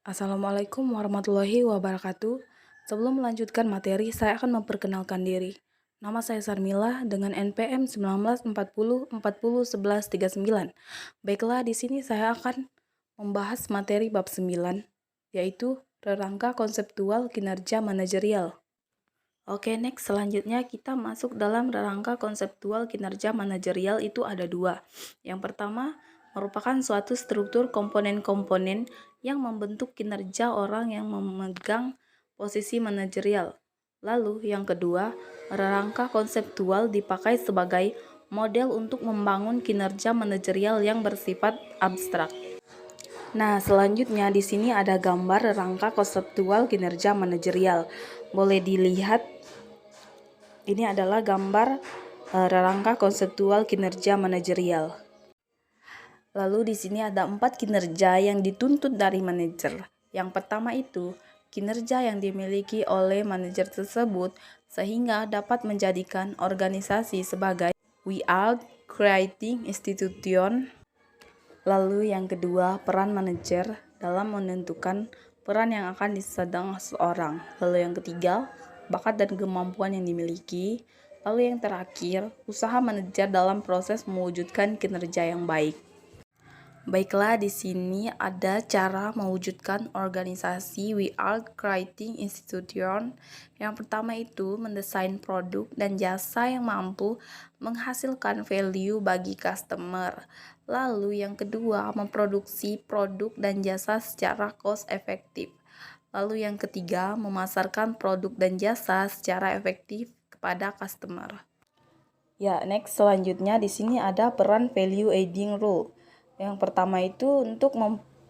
Assalamualaikum warahmatullahi wabarakatuh. Sebelum melanjutkan materi, saya akan memperkenalkan diri. Nama saya Sarmila dengan NPM 1940 40 11 39. Baiklah, di sini saya akan membahas materi bab 9, yaitu rangka konseptual kinerja manajerial. Oke, next, selanjutnya kita masuk dalam rangka konseptual kinerja manajerial. Itu ada dua. Yang pertama merupakan suatu struktur komponen-komponen yang membentuk kinerja orang yang memegang posisi manajerial. Lalu yang kedua, rangka konseptual dipakai sebagai model untuk membangun kinerja manajerial yang bersifat abstrak. Nah, selanjutnya di sini ada gambar rangka konseptual kinerja manajerial. Boleh dilihat, ini adalah gambar rangka konseptual kinerja manajerial. Lalu di sini ada 4 kinerja yang dituntut dari manajer. Yang pertama itu kinerja yang dimiliki oleh manajer tersebut sehingga dapat menjadikan organisasi sebagai without creating institution. Lalu yang kedua, peran manajer dalam menentukan peran yang akan disedang seseorang. Lalu yang ketiga, bakat dan kemampuan yang dimiliki. Lalu yang terakhir, usaha manajer dalam proses mewujudkan kinerja yang baik. Baiklah, di sini ada cara mewujudkan organisasi without creating institution. Yang pertama itu mendesain produk dan jasa yang mampu menghasilkan value bagi customer. Lalu yang kedua, memproduksi produk dan jasa secara cost efektif. Lalu yang ketiga, memasarkan produk dan jasa secara efektif kepada customer. Ya, next, selanjutnya di sini ada peran value adding role. Yang pertama itu untuk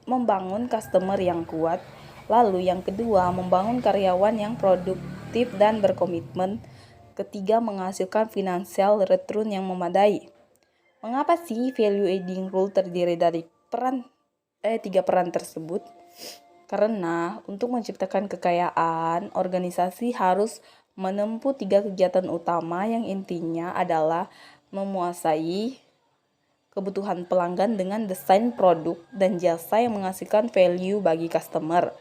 membangun customer yang kuat. Lalu yang kedua, membangun karyawan yang produktif dan berkomitmen. Ketiga, menghasilkan financial return yang memadai. Mengapa sih value adding role terdiri dari tiga peran tersebut? Karena untuk menciptakan kekayaan, organisasi harus menempuh 3 kegiatan utama yang intinya adalah menguasai kebutuhan pelanggan dengan desain produk dan jasa yang menghasilkan value bagi customer.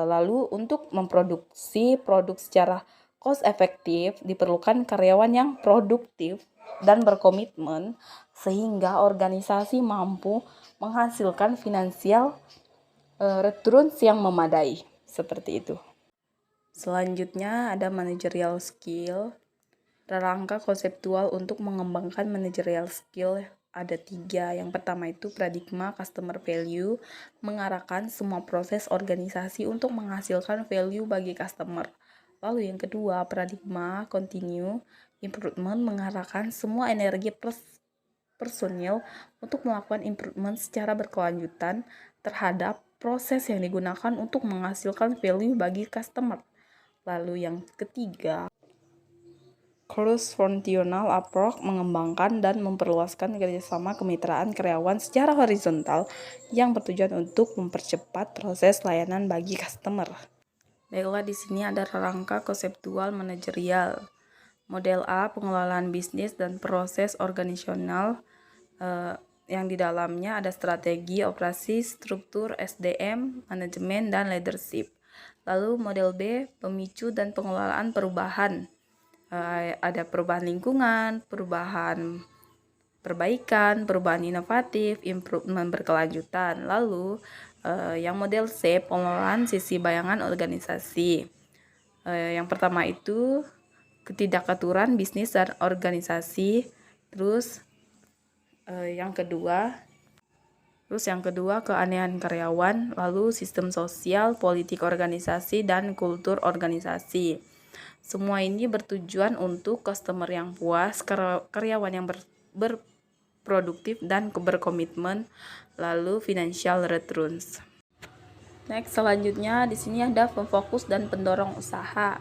Lalu untuk memproduksi produk secara cost efektif diperlukan karyawan yang produktif dan berkomitmen sehingga organisasi mampu menghasilkan finansial returns yang memadai. Seperti itu. Selanjutnya ada managerial skill. Rangka konseptual untuk mengembangkan managerial skill ada 3. Yang pertama itu paradigma customer value, mengarahkan semua proses organisasi untuk menghasilkan value bagi customer. Lalu yang kedua, paradigma continue improvement, mengarahkan semua energi personil untuk melakukan improvement secara berkelanjutan terhadap proses yang digunakan untuk menghasilkan value bagi customer. Lalu yang ketiga, cross-functional approach, mengembangkan dan memperluaskan kerjasama kemitraan karyawan secara horizontal yang bertujuan untuk mempercepat proses layanan bagi customer. Baiklah, di sini ada rangka konseptual manajerial. Model A, pengelolaan bisnis dan proses organisasional yang di dalamnya ada strategi, operasi, struktur, SDM, manajemen, dan leadership. Lalu model B, pemicu dan pengelolaan perubahan. Ada perubahan lingkungan, perubahan perbaikan, perubahan inovatif, improvement berkelanjutan. Lalu yang model C, pengelolaan sisi bayangan organisasi. Yang pertama itu ketidakaturan bisnis dan organisasi. Terus yang kedua keanehan karyawan, lalu sistem sosial, politik organisasi, dan kultur organisasi. Semua ini bertujuan untuk customer yang puas, karyawan yang berproduktif dan berkomitmen, lalu financial returns. Next, selanjutnya di sini ada pemfokus dan pendorong usaha.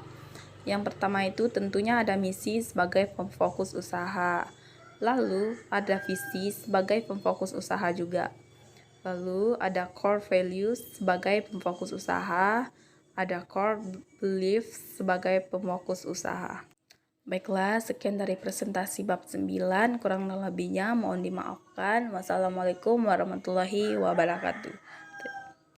Yang pertama itu tentunya ada misi sebagai pemfokus usaha. Lalu ada visi sebagai pemfokus usaha juga. Lalu ada core values sebagai pemfokus usaha, ada core beliefs sebagai pemfokus usaha. Baiklah, sekian dari presentasi bab 9, kurang lebihnya mohon dimaafkan. Wassalamualaikum warahmatullahi wabarakatuh.